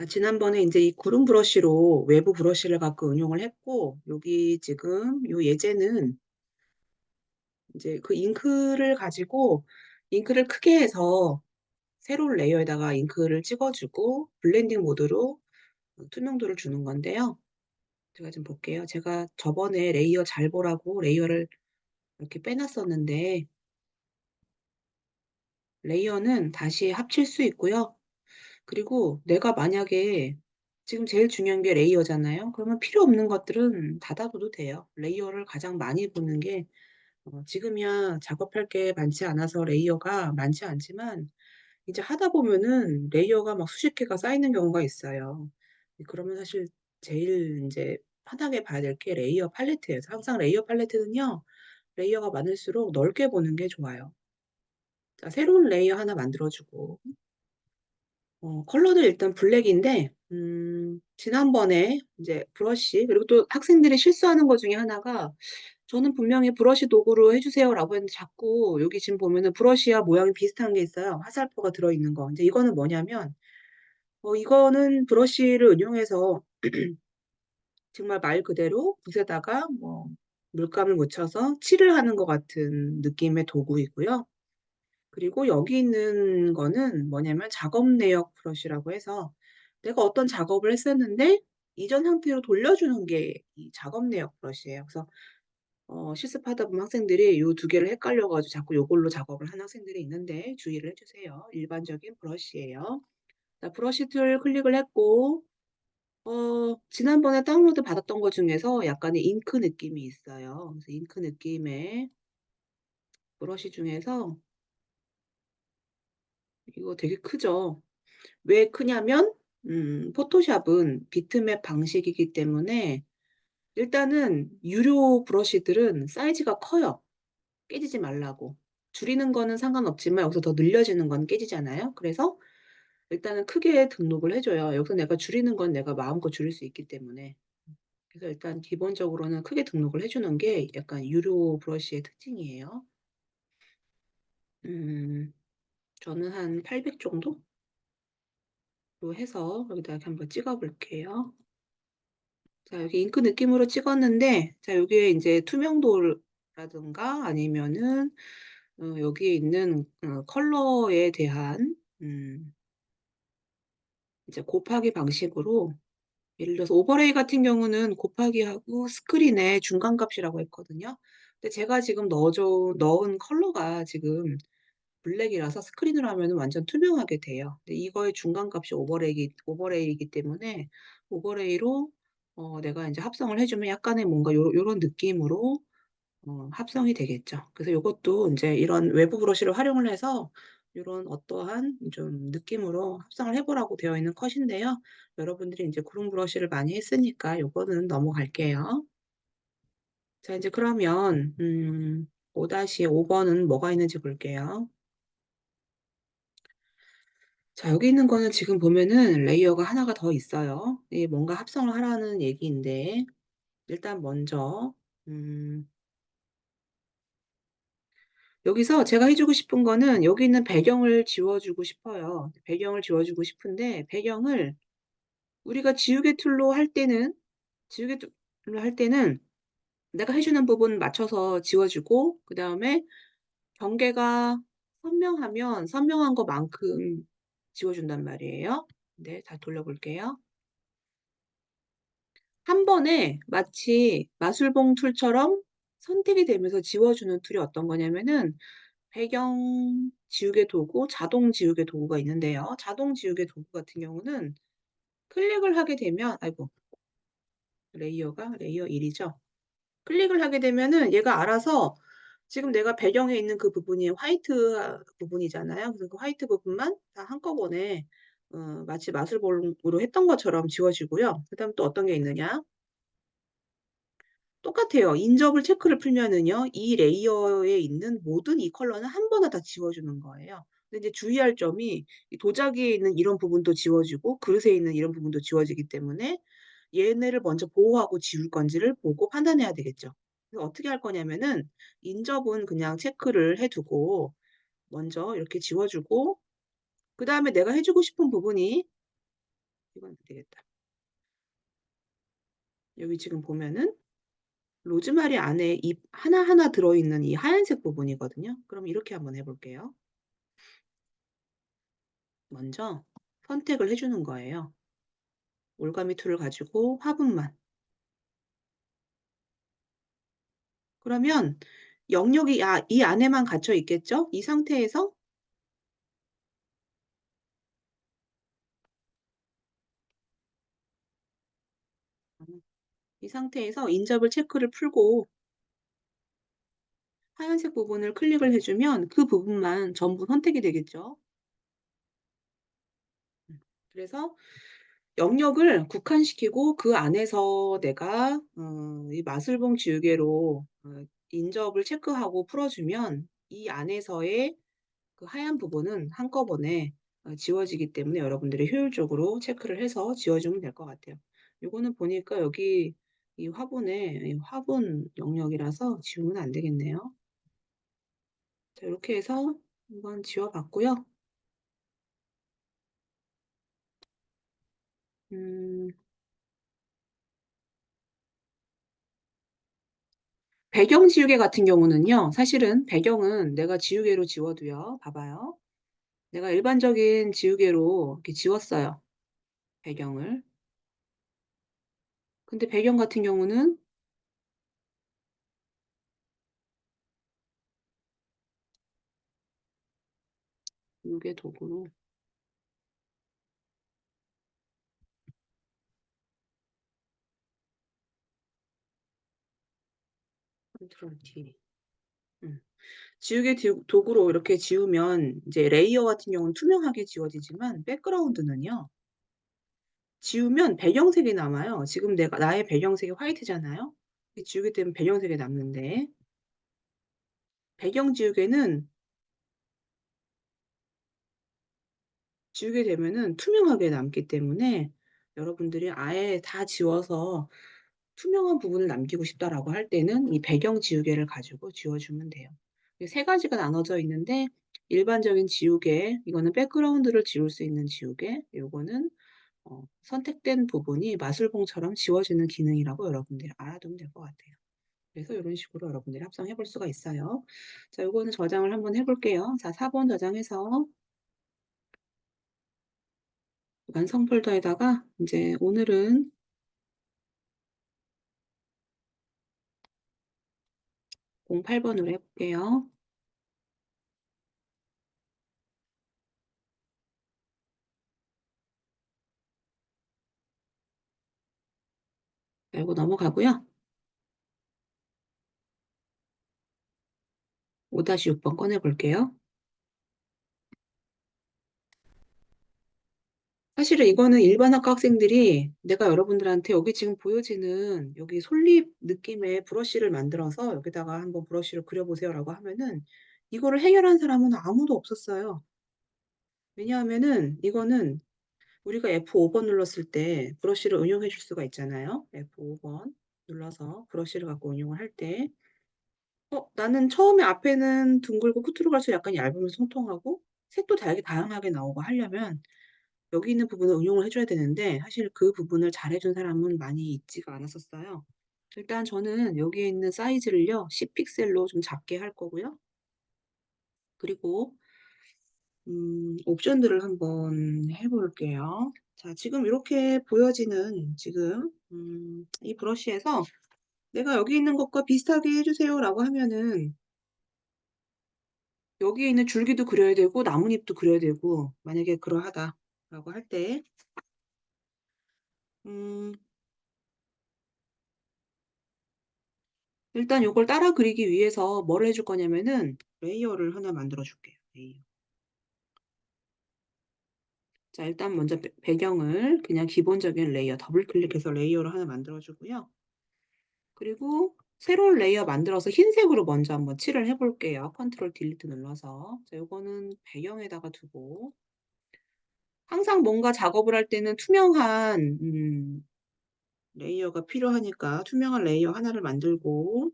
지난번에 이제 이 구름 브러쉬로 외부 브러쉬를 갖고 응용을 했고, 여기 지금 요 예제는 이제 그 잉크를 가지고 잉크를 크게 해서 세로를 레이어에다가 잉크를 찍어주고 블렌딩 모드로 투명도를 주는 건데요. 제가 좀 볼게요. 제가 저번에 레이어 잘 보라고 레이어를 이렇게 빼놨었는데, 레이어는 다시 합칠 수 있고요. 그리고 내가 만약에 지금 제일 중요한 게 레이어잖아요. 그러면 필요 없는 것들은 닫아둬도 돼요. 레이어를 가장 많이 보는 게 지금이야 작업할 게 많지 않아서 레이어가 많지 않지만 이제 하다 보면은 레이어가 막 수십 개가 쌓이는 경우가 있어요. 그러면 사실 제일 인제 편하게 봐야 될 게 레이어 팔레트예요. 그래서 항상 레이어 팔레트는요, 레이어가 많을수록 넓게 보는 게 좋아요. 자, 새로운 레이어 하나 만들어 주고 컬러는 일단 블랙인데 지난번에 인제 브러쉬, 그리고 또 학생들이 실수하는 것 중에 하나가 저는 분명히 "브러쉬 도구로 해 주세요."라고 했는데 자꾸 여기 지금 보면은 브러쉬와 모양이 비슷한 게 있어요, 화살표가 들어있는 거. 인제 이거는 뭐냐면 이거는 브러쉬를 응용해서 정말 말 그대로 붓에다가 물감을 묻혀서 칠을 하는 것 같은 느낌의 도구이고요. 그리고 여기 있는 거는 뭐냐면 작업 내역 브러쉬라고 해서 내가 어떤 작업을 했었는데 이전 상태로 돌려주는 게 이 작업 내역 브러쉬예요. 그래서 실습하다 보면 학생들이 요 두 개를 헷갈려 가지고 자꾸 요걸로 작업을 하는 학생들이 있는데 주의를 해 주세요. 일반적인 브러쉬예요. 자, 브러쉬 툴 클릭을 했고 지난번에 다운로드 받았던 것 중에서 약간의 잉크 느낌이 있어요. 그래서 잉크 느낌의 브러쉬 중에서 이거 되게 크죠? 왜 크냐면 포토샵은 비트맵 방식이기 때문에 일단은 유료 브러쉬들은 사이즈가 커요, 깨지지 말라고. 줄이는 거는 상관없지만 여기서 더 늘려지는 건 깨지잖아요. 그래서 일단은 크게 등록을 해 줘요. 여기서 내가 줄이는 건 내가 마음껏 줄일 수 있기 때문에. 그래서 일단 기본적으로는 크게 등록을 해 주는 게 약간 유료 브러쉬의 특징이에요. 음 저는 한 800 정도로 해서 여기다 이렇게 한번 찍어 볼게요. 자, 여기 잉크 느낌으로 찍었는데, 자 여기에 인제 투명도라든가 아니면은 여기에 있는 컬러에 대한 이제 곱하기 방식으로, 예를 들어서 오버레이 같은 경우는 곱하기하고 스크린의 중간값이라고 했거든요. 근데 제가 지금 넣은 컬러가 지금 블랙이라서 스크린으로 하면은 완전 투명하게 돼요. 근데 이거의 중간값이 오버레이이기 때문에 오버레이로 내가 인제 합성을 해 주면 약간의 뭔가 요런 느낌으로 합성이 되겠죠. 그래서 요것도 인제 이런 외부 브러쉬를 활용을 해서 요런 어떠한 좀 느낌으로 합성을 해 보라고 되어 있는 컷인데요. 여러분들이 인제 구름 브러쉬를 많이 했으니까 요거는 넘어갈게요. 자, 인제 그러면 5-5 번은 뭐가 있는지 볼게요. 자, 여기 있는 거는 지금 보면은 레이어가 하나가 더 있어요. 이게 뭔가 합성을 하라는 얘기인데, 일단 먼저 음 여기서 제가 해 주고 싶은 거는 여기 있는 배경을 지워 주고 싶어요. 배경을 지워 주고 싶은데, 배경을 우리가 지우개 툴로 할 때는 지우개 툴로 할 때는 내가 해 주는 부분 맞춰서 지워 주고, 그다음에 경계가 선명하면 선명한 것만큼 지워 준단 말이에요. 네, 다시 돌려 볼게요. 한 번에 마치 마술봉 툴처럼 선택이 되면서 지워주는 툴이 어떤 거냐면은 배경 지우개 도구, 자동 지우개 도구가 있는데요. 자동 지우개 도구 같은 경우는 클릭을 하게 되면, 아이고, 레이어가 레이어 1 이죠. 클릭을 하게 되면은 얘가 알아서 지금 내가 배경에 있는 그 부분이 화이트 부분이잖아요. 그래서 그 화이트 부분만 다 한꺼번에 마치 마술봉으로 했던 것처럼 지워지고요. 그다음에 또 어떤 게 있느냐, 똑같아요. 인접을 체크를 풀면은요, 이 레이어에 있는 모든 이 컬러는 한 번에 다 지워주는 거예요. 근데 이제 주의할 점이 이 도자기에 있는 이런 부분도 지워지고 그릇에 있는 이런 부분도 지워지기 때문에 얘네를 먼저 보호하고 지울 건지를 보고 판단해야 되겠죠. 그래서 어떻게 할 거냐면은 인접은 그냥 체크를 해 두고 먼저 이렇게 지워 주고, 그다음에 내가 해 주고 싶은 부분이 이건 안 되겠다. 여기 지금 보면은 로즈마리 안에 잎 하나하나 들어있는 이 하얀색 부분이거든요. 그럼 이렇게 한번 해 볼게요. 먼저 선택을 해 주는 거예요. 올가미 툴을 가지고 화분만. 그러면 영역이 이 안에만 갇혀 있겠죠? 이 상태에서 인접을 체크를 풀고 하얀색 부분을 클릭을 해 주면 그 부분만 전부 선택이 되겠죠. 그래서 영역을 국한시키고 그 안에서 내가 이 마술봉 지우개로 인접을 체크하고 풀어 주면 이 안에서의 그 하얀 부분은 한꺼번에 지워지기 때문에 여러분들이 효율적으로 체크를 해서 지워 주면 될 것 같아요. 요거는 보니까 여기 이 화분에 이 화분 영역이라서 지우면 안 되겠네요. 자 이렇게 해서 한번 지워 봤고요. 음 배경 지우개 같은 경우는요. 사실은 배경은 내가 지우개로 지워도요. 봐 봐요. 내가 일반적인 지우개로 이렇게 지웠어요, 배경을. 근데 배경 같은 경우는 요게 도구로 컨트롤 T. 음. 지우개 도구로 이렇게 지우면 이제 레이어 같은 경우는 투명하게 지워지지만 백그라운드는요. 지우면 배경색이 남아요. 지금 내가 나의 배경색이 화이트잖아요. 이 지우개 때문에 배경색이 남는데 배경 지우개는 지우게 되면은 투명하게 남기 때문에 여러분들이 아예 다 지워서 '투명한 부분을 남기고 싶다.'라고 할 때는 이 배경 지우개를 가지고 지워 주면 돼요. 이게 세 가지가 나눠져 있는데 일반적인 지우개 이거는 백그라운드를 지울 수 있는 지우개 요거는 선택된 부분이 마술봉처럼 지워지는 기능이라고 여러분들이 알아두면 될 것 같아요. 그래서 요런 식으로 여러분들이 합성해 볼 수가 있어요. 자 요거는 저장을 한번 해 볼게요. 자 4번 저장해서 완성 폴더에다가 인제 오늘은 08 번으로 해 볼게요. 자 요거 넘어가고요. 5-6번 꺼내 볼게요. 사실은 이거는 일반 학과 학생들이 내가 여러분들한테 여기 지금 보여지는 여기 솔잎 느낌의 브러쉬를 만들어서 "여기다가 한번 브러쉬를 그려 보세요."라고 하면은 이거를 해결한 사람은 아무도 없었어요. 왜냐하면은 이거는 우리가 F5 번 눌렀을 때 브러쉬를 응용해 줄 수가 있잖아요. F5 번 눌러서 브러쉬를 갖고 응용을 할 때 나는 처음에 앞에는 둥글고 끝으로 갈수록 약간 얇으면서 통통하고 색도 되게 다양하게 나오고 하려면 여기 있는 부분을 응용을 해 줘야 되는데 사실 그 부분을 잘해 준 사람은 많이 있지가 않았었어요. 일단 저는 여기에 있는 사이즈를요 10 픽셀로 좀 작게 할 거고요. 그리고 옵션들을 한번 해 볼게요. 자 지금 이렇게 보여지는 지금 이 브러쉬에서 "내가 여기 있는 것과 비슷하게 해 주세요."라고 하면은 여기에 있는 줄기도 그려야 되고 나뭇잎도 그려야 되고 만약에 그러하다라고 할 때 음 일단 요걸 따라 그리기 위해서 뭘 해줄 거냐면은 레이어를 하나 만들어 줄게요, 레이어. 자 일단 먼저 배경을 그냥 기본적인 레이어 더블 클릭해서 레이어를 하나 만들어 주고요. 그리고 새로운 레이어 만들어서 흰색으로 먼저 한번 칠을 해 볼게요. 컨트롤 딜리트 눌러서. 자 요거는 배경에다가 두고 항상 뭔가 작업을 할 때는 투명한 레이어가 필요하니까 투명한 레이어 하나를 만들고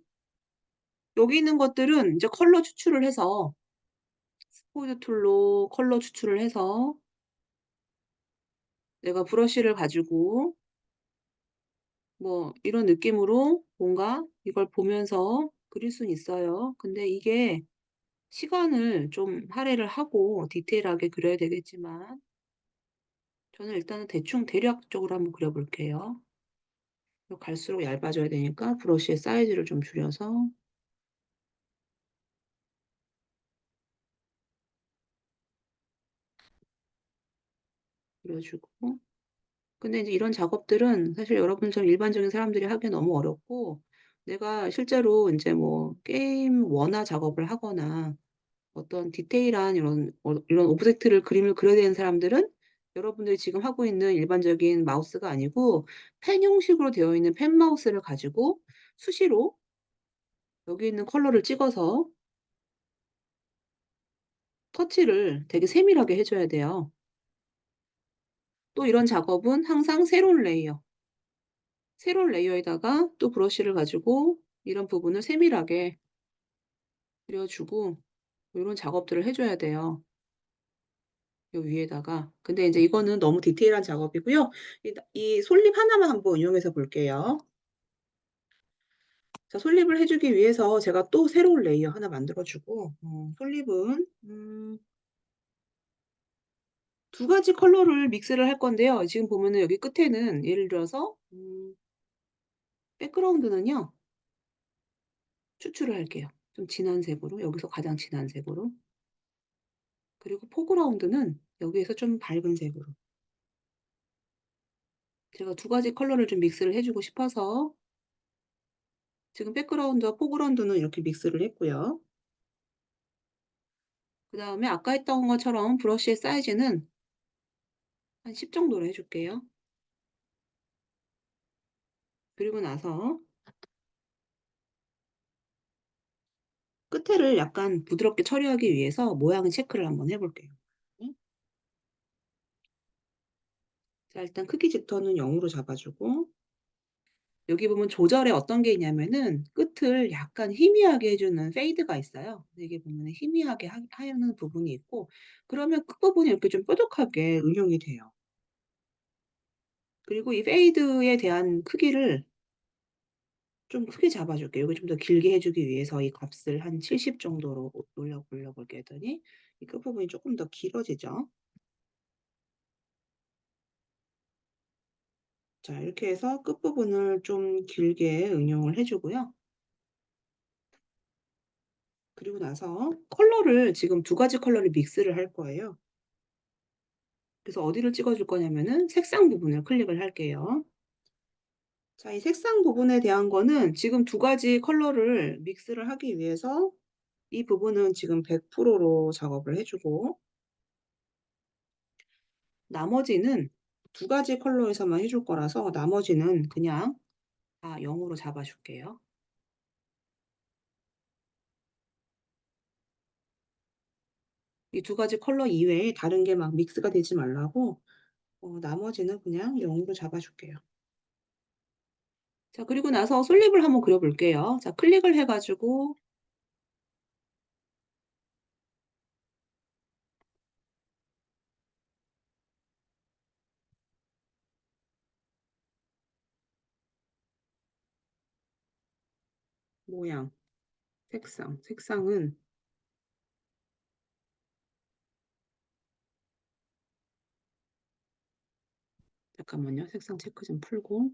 여기 있는 것들은 이제 컬러 추출을 해서 스포이드 툴로 컬러 추출을 해서 내가 브러쉬를 가지고 뭐 이런 느낌으로 뭔가 이걸 보면서 그릴 수는 있어요. 근데 이게 시간을 좀 할애를 하고 디테일하게 그려야 되겠지만 저는 일단은 대충 대략적으로 한번 그려 볼게요. 갈수록 얇아져야 되니까 브러쉬의 사이즈를 좀 줄여서 그려 주고, 근데 이제 이런 작업들은 사실 여러분처럼 일반적인 사람들이 하기엔 너무 어렵고, 내가 실제로 인제 뭐 게임 원화 작업을 하거나 어떤 디테일한 이런 오브젝트를 그림을 그려야 되는 사람들은 여러분들이 지금 하고 있는 일반적인 마우스가 아니고 펜 형식으로 되어 있는 펜 마우스를 가지고 수시로 여기 있는 컬러를 찍어서 터치를 되게 세밀하게 해 줘야 돼요. 또 이런 작업은 항상 새로운 레이어에다가 또 브러쉬를 가지고 이런 부분을 세밀하게 그려 주고 요런 작업들을 해 줘야 돼요, 요 위에다가. 근데 인제 이거는 너무 디테일한 작업이고요. 이 솔잎 하나만 한번 이용해서 볼게요. 자, 솔잎을 해 주기 위해서 제가 또 새로운 레이어 하나 만들어 주고, 솔잎은 두 가지 컬러를 믹스를 할 건데요. 지금 보면은 여기 끝에는 예를 들어서 백그라운드는요, 추출을 할게요. 좀 진한 색으로, 여기서 가장 진한 색으로. 그리고 포그라운드는 여기에서 좀 밝은 색으로. 제가 두 가지 컬러를 좀 믹스를 해 주고 싶어서 지금 백그라운드와 포그라운드는 이렇게 믹스를 했고요. 그다음에 아까 했던 것처럼 브러쉬의 사이즈는 한 10 정도로 해 줄게요. 그리고 나서 끝에를 약간 부드럽게 처리하기 위해서 모양을 체크를 한번 해 볼게요. 음. 자, 일단 크기 집터는 0 으로 잡아 주고, 여기 보면 조절에 어떤 게 있냐면은 끝을 약간 희미하게 해 주는 페이드가 있어요. 여기 보면은 희미하게 하는 부분이 있고, 그러면 끝부분이 이렇게 좀 뾰족하게 응용이 돼요. 그리고 이 페이드에 대한 크기를 좀 크게 잡아 줄게요. 여기 좀 더 길게 해 주기 위해서 이 값을 한 70 정도로 올려 볼게 했더니 이 끝부분이 쪼끔 더 길어지죠. 자, 이렇게 해서 끝부분을 좀 길게 응용을 해 주고요. 그리고 나서 컬러를 지금 두 가지 컬러를 믹스를 할 거예요. 그래서 어디를 찍어 줄 거냐면은 색상 부분을 클릭을 할게요. 자, 이 색상 부분에 대한 거는 지금 두 가지 컬러를 믹스를 하기 위해서 이 부분은 지금 100% 로 작업을 해 주고, 나머지는 두 가지 컬러에서만 해줄 거라서 나머지는 그냥 다 0 으로 잡아 줄게요. 이 두 가지 컬러 이외에 다른 게 막 믹스가 되지 말라고 나머지는 그냥 0 으로 잡아 줄게요. 자, 그리고 나서 솔잎을 한번 그려 볼게요. 자, 클릭을 해 가지고 모양, 색상은 잠깐만요. 색상 체크 좀 풀고.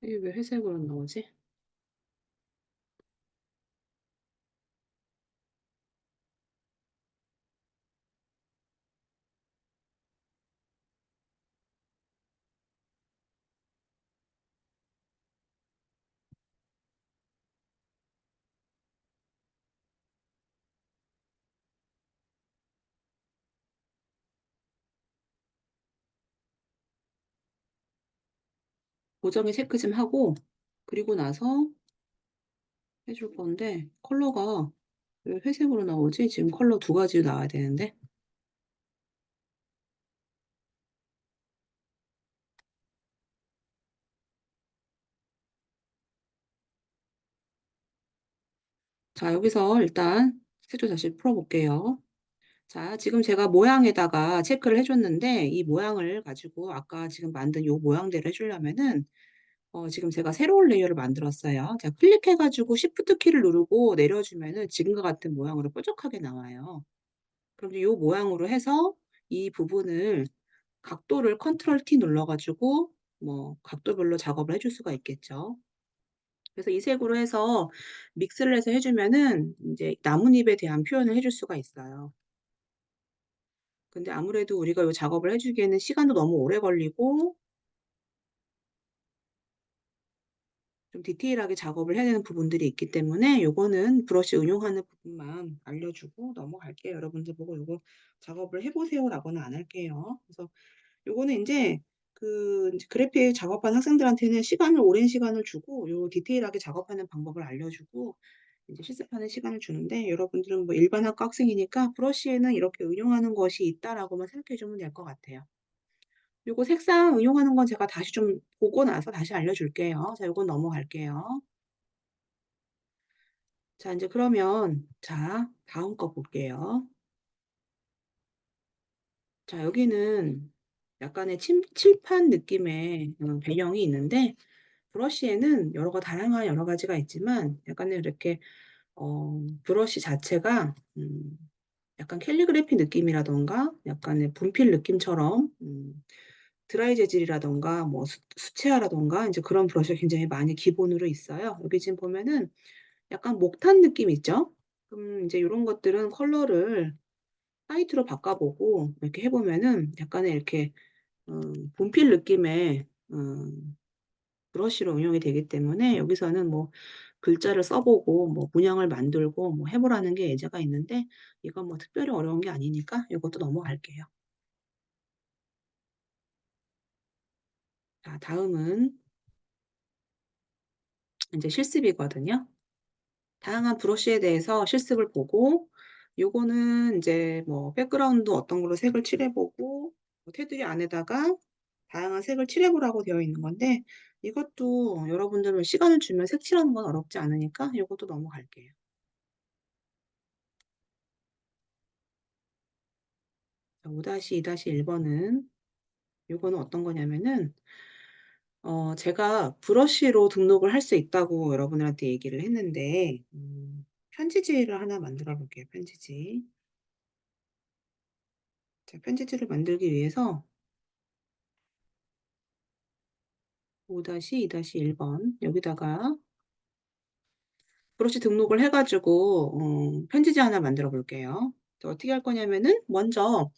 이게 왜 회색으로 나오지? 보정에 체크 좀 하고 그리고 나서 해줄 건데, 컬러가 왜 회색으로 나오지? 지금 컬러 두 가지 나와야 되는데. 자, 여기서 일단 스케줄 다시 풀어 볼게요. 자, 지금 제가 모양에다가 체크를 해 줬는데 이 모양을 가지고 아까 지금 만든 요 모양대로 해 주려면은 지금 제가 새로운 레이어를 만들었어요. 제가 클릭해 가지고 Shift 키를 누르고 내려 주면은 지금과 같은 모양으로 뾰족하게 나와요. 그럼 이제 요 모양으로 해서 이 부분을 각도를 컨트롤 T 눌러 가지고 뭐 각도별로 작업을 해줄 수가 있겠죠. 그래서 이 색으로 해서 믹스를 해서 해 주면은 인제 나뭇잎에 대한 표현을 해줄 수가 있어요. 근데 아무래도 우리가 요 작업을 해 주기에는 시간도 너무 오래 걸리고 좀 디테일하게 작업을 해야 되는 부분들이 있기 때문에 요거는 브러쉬 응용하는 부분만 알려주고 넘어갈게요. 여러분들 보고 "요거 작업을 해 보세요."라고는 안 할게요. 그래서 요거는 인제 인제 그래픽 작업하는 학생들한테는 시간을 오랜 시간을 주고 요 디테일하게 작업하는 방법을 알려주고 이제 실습하는 시간을 주는데 여러분들은 뭐 일반 학과 학생이니까 '브러쉬에는 이렇게 응용하는 것이 있다.'라고만 생각해 주면 될 것 같아요. 요거 색상 응용하는 건 제가 다시 좀 보고 나서 다시 알려줄게요. 자, 요건 넘어갈게요. 자, 인제 그러면 자 다음 거 볼게요. 자, 여기는 약간의 침 칠판 느낌의 배경이 있는데 브러쉬에는 다양한 여러 가지가 있지만 약간의 이렇게 브러쉬 자체가 약간 캘리그래피 느낌이라든가 약간의 분필 느낌처럼 드라이 재질이라든가 뭐 수채화라든가 인제 그런 브러쉬가 굉장히 많이 기본으로 있어요. 여기 지금 보면은 약간 목탄 느낌 있죠? 그럼 인제 요런 것들은 컬러를 화이트로 바꿔 보고 이렇게 해 보면은 약간의 이렇게 분필 느낌의 브러쉬로 응용이 되기 때문에 여기서는 뭐 글자를 써 보고 뭐 문양을 만들고 뭐 해 보라는 게 예제가 있는데 이건 뭐 특별히 어려운 게 아니니까 요것도 넘어갈게요. 자, 다음은 인제 실습이거든요. 다양한 브러쉬에 대해서 실습을 보고 요거는 인제 뭐 백그라운드 어떤 걸로 색을 칠해 보고 뭐 테두리 안에다가 다양한 색을 칠해 보라고 되어 있는 건데 이것도 여러분들은 시간을 주면 색칠하는 건 어렵지 않으니까 요것도 넘어갈게요. 자, 5-2-1 번은 요거는 어떤 거냐면은 제가 브러쉬로 등록을 할 수 있다고 여러분들한테 얘기를 했는데 편지지를 하나 만들어 볼게요, 편지지. 자, 편지지를 만들기 위해서 5-2-1번 여기다가 브러쉬 등록을 해 가지고 편지지 하나 만들어 볼게요. 자, 어떻게 할 거냐면은 먼저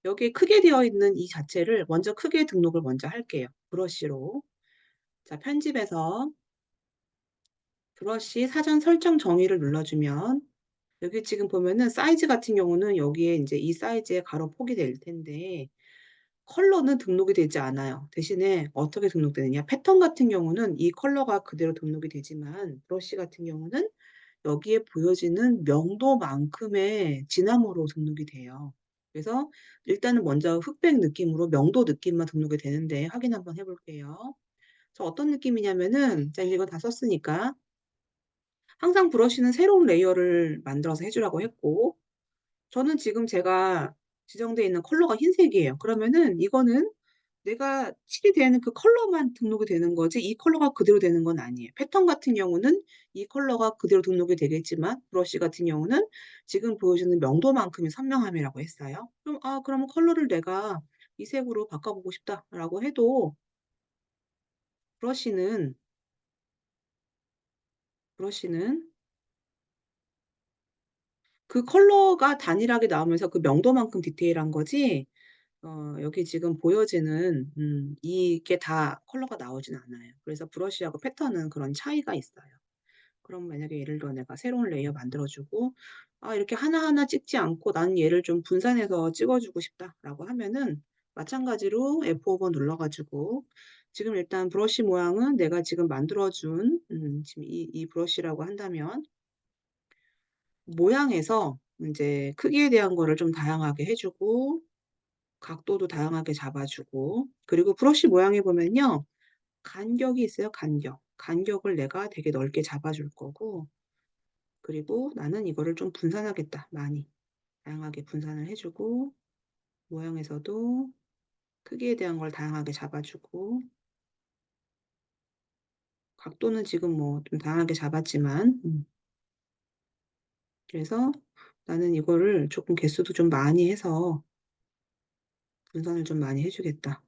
여기에 크게 되어 있는 이 자체를 먼저 크게 등록을 먼저 할게요, 브러쉬로. 자, 편집에서 브러쉬 사전 설정 정의를 눌러 주면 여기 지금 보면은 사이즈 같은 경우는 여기에 인제 이 사이즈의 가로 폭이 될 텐데 컬러는 등록이 되지 않아요. 대신에 어떻게 등록되느냐 패턴 같은 경우는 이 컬러가 그대로 등록이 되지만 브러쉬 같은 경우는 여기에 보여지는 명도만큼의 진함으로 등록이 돼요. 그래서 일단은 먼저 흑백 느낌으로 명도 느낌만 등록이 되는데 확인 한번 해 볼게요. 저 어떤 느낌이냐면은 자, 이제 이거 다 썼으니까 항상 브러쉬는 새로운 레이어를 만들어서 해 주라고 했고 저는 지금 제가 지정되어 있는 컬러가 흰색이에요. 그러면은 이거는 내가 칠이 되는 그 컬러만 등록이 되는 거지 이 컬러가 그대로 되는 건 아니에요. 패턴 같은 경우는 이 컬러가 그대로 등록이 되겠지만 브러쉬 같은 경우는 지금 보여주는 명도만큼의 선명함이라고 했어요. 그럼 '아 그러면 컬러를 내가 이 색으로 바꿔 보고 싶다.'라고 해도 브러쉬는 브러쉬는 그 컬러가 단일하게 나오면서 그 명도만큼 디테일한 거지 여기 지금 보여지는 이게 다 컬러가 나오진 않아요. 그래서 브러쉬하고 패턴은 그런 차이가 있어요. 그럼 만약에 예를 들어 내가 새로운 레이어 만들어 주고 '아 이렇게 하나하나 찍지 않고 나는 얘를 좀 분산해서 찍어 주고 싶다.'라고 하면은 마찬가지로 F5번 눌러 가지고 지금 일단 브러쉬 모양은 내가 지금 만들어 준 지금 이 브러쉬라고 한다면 모양에서 인제 크기에 대한 거를 좀 다양하게 해 주고 각도도 다양하게 잡아 주고 그리고 브러쉬 모양에 보면요. 간격이 있어요, 간격. 간격을 내가 되게 넓게 잡아 줄 거고 그리고 나는 이거를 좀 분산하겠다. 많이. 다양하게 분산을 해주고 모양에서도 크기에 대한 걸 다양하게 잡아주고 각도는 지금 뭐 좀 다양하게 잡았지만 그래서 나는 이거를 조금 개수도 좀 많이 해서 분산을 좀 많이 해주겠다.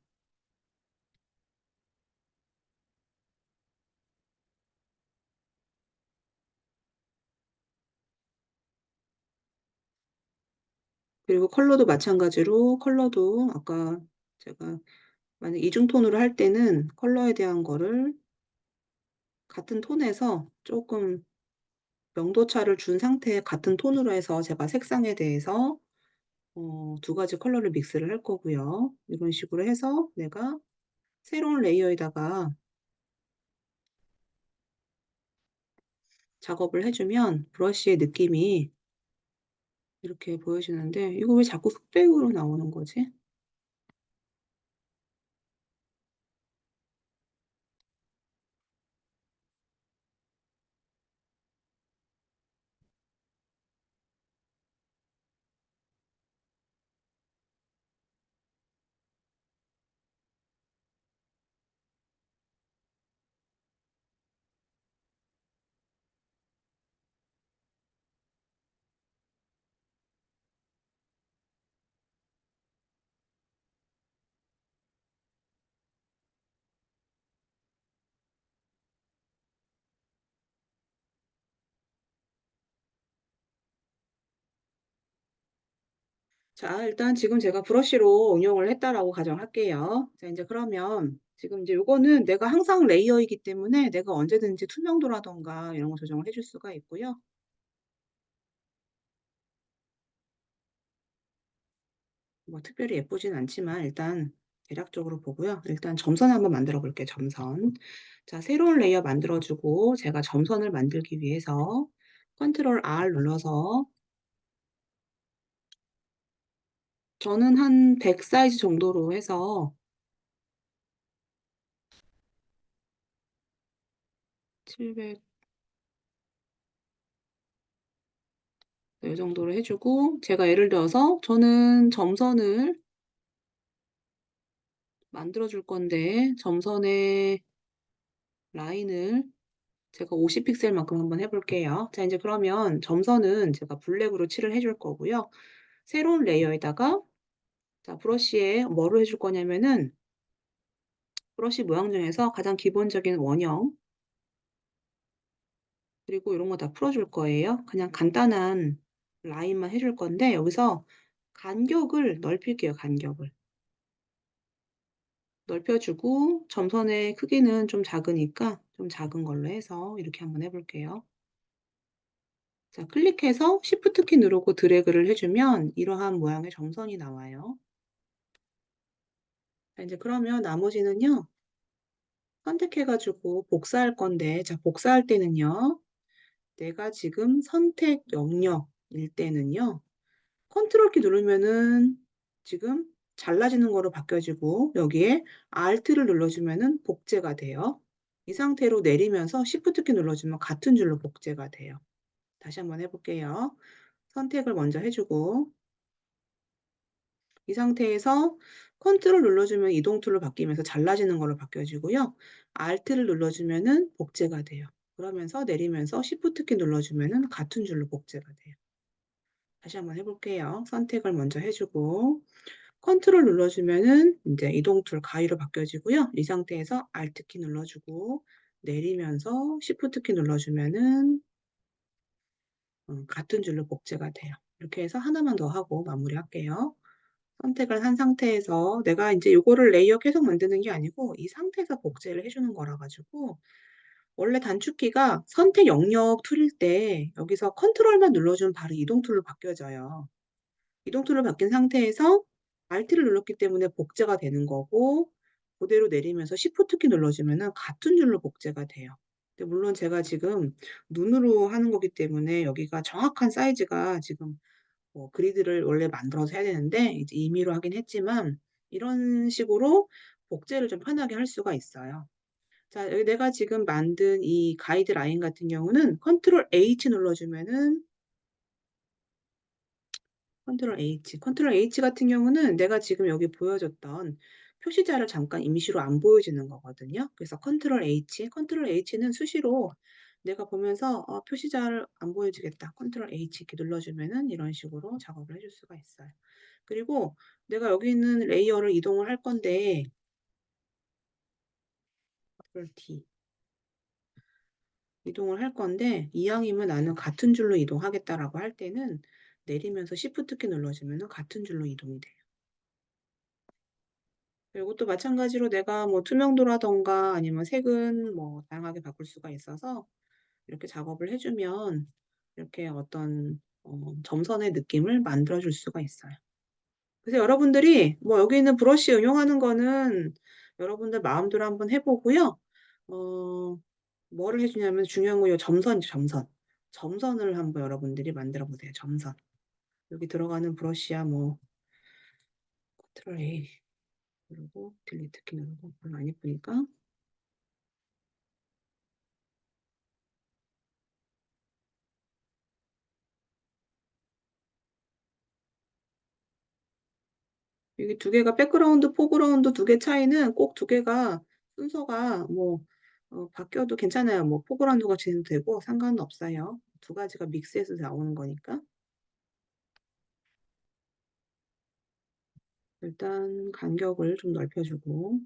그리고 컬러도 마찬가지로 컬러도 아까 제가 만약 이중톤으로 할 때는 컬러에 대한 거를 같은 톤에서 조금 명도차를 준 상태에 같은 톤으로 해서 제가 색상에 대해서 두 가지 컬러를 믹스를 할 거고요. 이런 식으로 해서 내가 새로운 레이어에다가 작업을 해주면 브러쉬의 느낌이 이렇게 보여지는데 이거 왜 자꾸 흑백으로 나오는 거지? 자, 일단 지금 제가 브러쉬로 응용을 했다라고 가정할게요. 자, 이제 그러면 지금 이제 요거는 내가 항상 레이어이기 때문에 내가 언제든지 투명도라던가 이런 거 조정을 해줄 수가 있고요. 뭐 특별히 예쁘진 않지만 일단 대략적으로 보고요. 일단 점선 한번 만들어 볼게요. 점선. 자, 새로운 레이어 만들어주고 제가 점선을 만들기 위해서 컨트롤 R 눌러서 저는 한 100 사이즈 정도로 해서 700 이 정도로 해주고 제가 예를 들어서 저는 점선을 만들어 줄 건데 점선의 라인을 제가 50 픽셀만큼 한번 해볼게요. 자, 이제 그러면 점선은 제가 블랙으로 칠을 해줄 거고요. 새로운 레이어에다가 자, 브러쉬에 뭐를 해줄 거냐면은 브러쉬 모양 중에서 가장 기본적인 원형 그리고 이런 거 다 풀어줄 거예요. 그냥 간단한 라인만 해줄 건데 여기서 간격을 넓힐게요. 간격을. 넓혀주고 점선의 크기는 좀 작으니까 좀 작은 걸로 해서 이렇게 한번 해볼게요. 자, 클릭해서 Shift 키 누르고 드래그를 해주면 이러한 모양의 점선이 나와요. 자, 이제 그러면 나머지는요. 선택해가지고 복사할 건데 자, 복사할 때는요. 내가 지금 선택 영역일 때는요. 컨트롤 키 누르면은 지금 잘라지는 거로 바뀌어지고 여기에 Alt를 눌러주면은 복제가 돼요. 이 상태로 내리면서 Shift 키 눌러주면 같은 줄로 복제가 돼요. 다시 한번 해볼게요. 선택을 먼저 해주고 이 상태에서 컨트롤 눌러주면 이동 툴로 바뀌면서 잘라지는 거로 바뀌어지고요. Alt를 눌러주면은 복제가 돼요. 그러면서 내리면서 Shift 키 눌러주면은 같은 줄로 복제가 돼요. 다시 한번 해볼게요. 선택을 먼저 해주고 컨트롤 눌러주면은 이제 이동 툴 가위로 바뀌어지고요. 이 상태에서 Alt 키 눌러주고 내리면서 Shift 키 눌러주면은 같은 줄로 복제가 돼요. 이렇게 해서 하나만 더 하고 마무리할게요. 선택을 한 상태에서 내가 이제 요거를 레이어 계속 만드는 게 아니고 이 상태에서 복제를 해주는 거라 가지고 원래 단축키가 선택 영역 툴일 때 여기서 컨트롤만 눌러주면 바로 이동 툴로 바뀌어져요. 이동 툴로 바뀐 상태에서 Alt를 눌렀기 때문에 복제가 되는 거고 그대로 내리면서 Shift 키 눌러주면은 같은 줄로 복제가 돼요. 근데 물론 제가 지금 눈으로 하는 거기 때문에 여기가 정확한 사이즈가 지금 뭐 그리드를 원래 만들어서 해야 되는데 이제 임의로 하긴 했지만 이런 식으로 복제를 좀 편하게 할 수가 있어요. 자, 여기 내가 지금 만든 이 가이드라인 같은 경우는 컨트롤 H 눌러주면은 컨트롤 H 같은 경우는 내가 지금 여기 보여줬던 표시자를 잠깐 임시로 안 보여주는 거거든요. 그래서 컨트롤 H는 수시로 내가 보면서 표시자를 안 보여주겠다. 컨트롤 H 이렇게 눌러주면은 이런 식으로 작업을 해줄 수가 있어요. 그리고 내가 여기 있는 레이어를 이동을 할 건데 컨트롤 D 이동을 할 건데 이왕이면 나는 같은 줄로 이동하겠다라고 할 때는 내리면서 Shift 키 눌러주면은 같은 줄로 이동이 돼요. 이것도 마찬가지로 내가 뭐 투명도라던가 아니면 색은 뭐 다양하게 바꿀 수가 있어서 이렇게 작업을 해주면 이렇게 어떤 점선의 느낌을 만들어줄 수가 있어요. 그래서 여러분들이 뭐 여기 있는 브러쉬 응용하는 거는 여러분들 마음대로 한번 해보고요. 어, 뭐를 해주냐면 중요한 거 요 점선이죠, 점선. 점선을 한번 여러분들이 만들어 보세요. 점선. 여기 들어가는 브러쉬야 뭐 컨트롤 A 누르고 딜리트 키 누르고 별로 안 예쁘니까 여기 두 개가 백그라운드, 포그라운드 두 개 차이는 꼭 두 개가 순서가 뭐 바뀌어도 괜찮아요. 뭐 포그라운드가 지도 되고 상관은 없어요. 두 가지가 믹스해서 나오는 거니까. 일단 간격을 좀 넓혀주고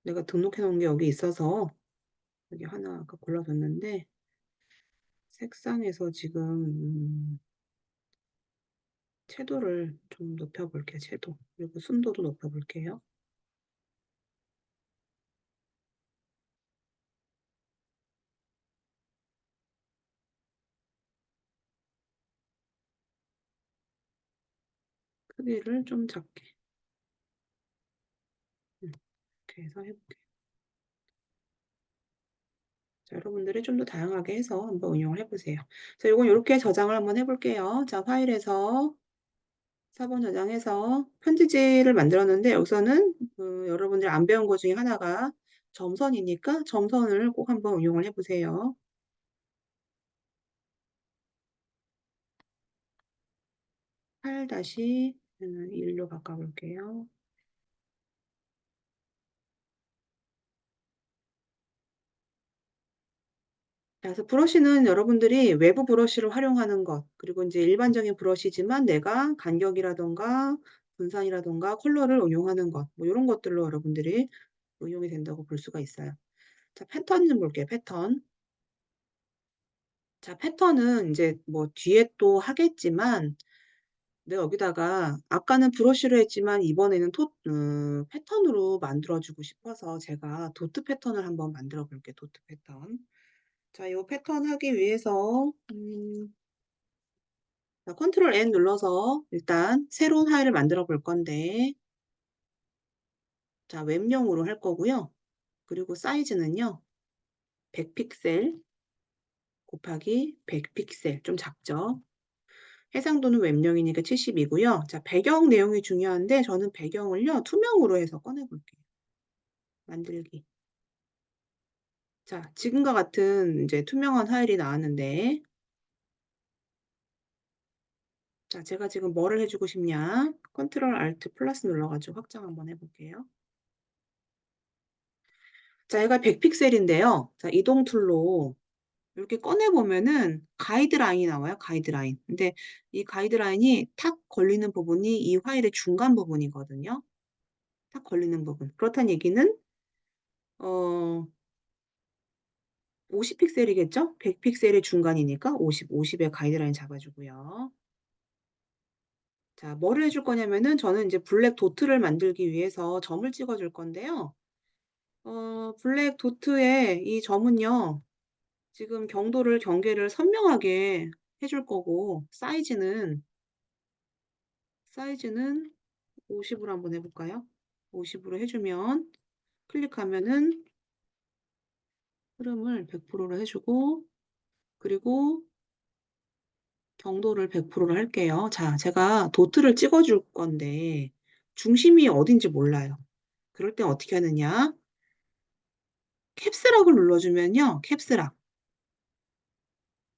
내가 등록해 놓은 게 여기 있어서 여기 하나 아까 골라줬는데 색상에서 지금 채도를 좀 높여볼게요. 채도. 그리고 순도도 높여볼게요. 크기를 좀 작게 이렇게 해서 해볼게요. 자, 여러분들이 좀 더 다양하게 해서 한번 응용을 해보세요. 자, 이건 이렇게 저장을 한번 해볼게요. 자, 파일에서 4번 저장해서 편지지를 만들었는데 여기서는 여러분들 안 배운 것 중에 하나가 점선이니까 점선을 꼭 한번 응용을 해보세요. 8-1로 바꿔볼게요. 자, 그래서 브러쉬는 여러분들이 외부 브러쉬를 활용하는 것, 그리고 이제 일반적인 브러쉬지만 내가 간격이라던가 분산이라던가 컬러를 응용하는 것, 뭐 이런 것들로 여러분들이 응용이 된다고 볼 수가 있어요. 자, 패턴 좀 볼게요. 패턴. 자, 패턴은 이제 뭐 뒤에 또 하겠지만 내가 여기다가 아까는 브러쉬로 했지만 이번에는 패턴으로 만들어주고 싶어서 제가 도트 패턴을 한번 만들어 볼게요. 도트 패턴. 자, 이 패턴 하기 위해서 자, 컨트롤 N 눌러서 일단 새로운 파일을 만들어 볼 건데 자, 웹용으로 할 거고요. 그리고 사이즈는요. 100픽셀 곱하기 100픽셀 좀 작죠. 해상도는 웹용이니까 70이고요. 자, 배경 내용이 중요한데 저는 배경을요. 투명으로 해서 꺼내 볼게요. 만들기. 자, 지금과 같은 이제 투명한 파일이 나왔는데 자, 제가 지금 뭐를 해주고 싶냐? 컨트롤 알트 플러스 눌러가지고 확장 한번 해볼게요. 자, 얘가 100픽셀인데요. 자, 이동 툴로 이렇게 꺼내보면은 가이드라인이 나와요. 가이드라인. 근데 이 가이드라인이 탁 걸리는 부분이 이 파일의 중간 부분이거든요. 탁 걸리는 부분. 그렇다는 얘기는 어 50픽셀이겠죠? 100픽셀의 중간이니까 50의 가이드라인 잡아주고요. 자, 뭐를 해줄 거냐면은 저는 이제 블랙 도트를 만들기 위해서 점을 찍어줄 건데요. 블랙 도트의 이 점은요. 지금 경계를 선명하게 해줄 거고 사이즈는 50으로 한번 해볼까요? 50으로 해주면 클릭하면은 흐름을 100%로 해주고 그리고 경도를 100%로 할게요. 자, 제가 도트를 찍어 줄 건데 중심이 어딘지 몰라요. 그럴 땐 어떻게 하느냐? 캡스락을 눌러 주면요. 캡스락.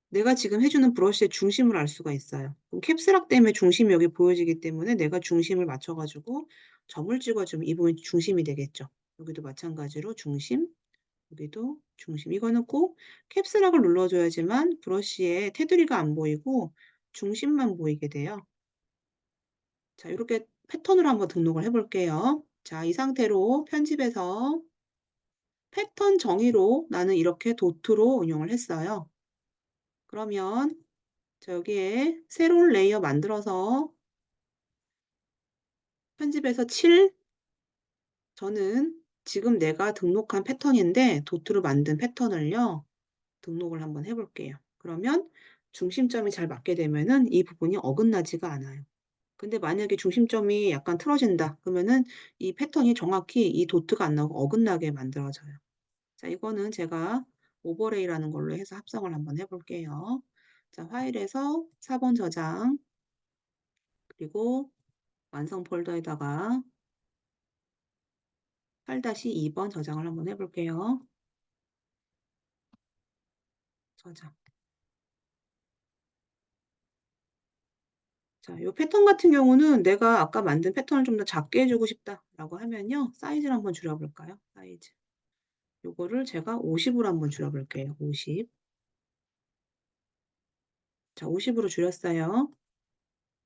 내가 지금 해 주는 브러쉬의 중심을 알 수가 있어요. 그럼 캡스락 때문에 중심이 여기 보여지기 때문에 내가 중심을 맞춰 가지고 점을 찍어 주면 이 부분이 중심이 되겠죠. 여기도 마찬가지로 중심, 여기도 중심. 이거는 꼭 캡스락을 눌러 줘야지만 브러쉬에 테두리가 안 보이고 중심만 보이게 돼요. 자, 요렇게 패턴으로 한번 등록을 해 볼게요. 자, 이 상태로 편집해서 패턴 정의로 나는 이렇게 도트로 응용을 했어요. 그러면 자, 여기에 새로운 레이어 만들어서 편집해서 7, 저는 지금 내가 등록한 패턴인데 도트로 만든 패턴을요. 등록을 한번 해 볼게요. 그러면 중심점이 잘 맞게 되면은 이 부분이 어긋나지가 않아요. 근데 만약에 중심점이 약간 틀어진다 그러면은 이 패턴이 정확히 이 도트가 안 나오고 어긋나게 만들어져요. 자, 이거는 제가 오버레이라는 걸로 해서 합성을 한번 해 볼게요. 자, 파일에서 4번 저장, 그리고 완성 폴더에다가 8-2번 저장을 한번 해 볼게요. 저장. 자, 요 패턴 같은 경우는 내가 아까 만든 패턴을 좀 더 작게 해 주고 싶다라고 하면요. 사이즈를 한번 줄여 볼까요? 사이즈. 요거를 제가 50으로 한번 줄여 볼게요. 50. 자, 50으로 줄였어요.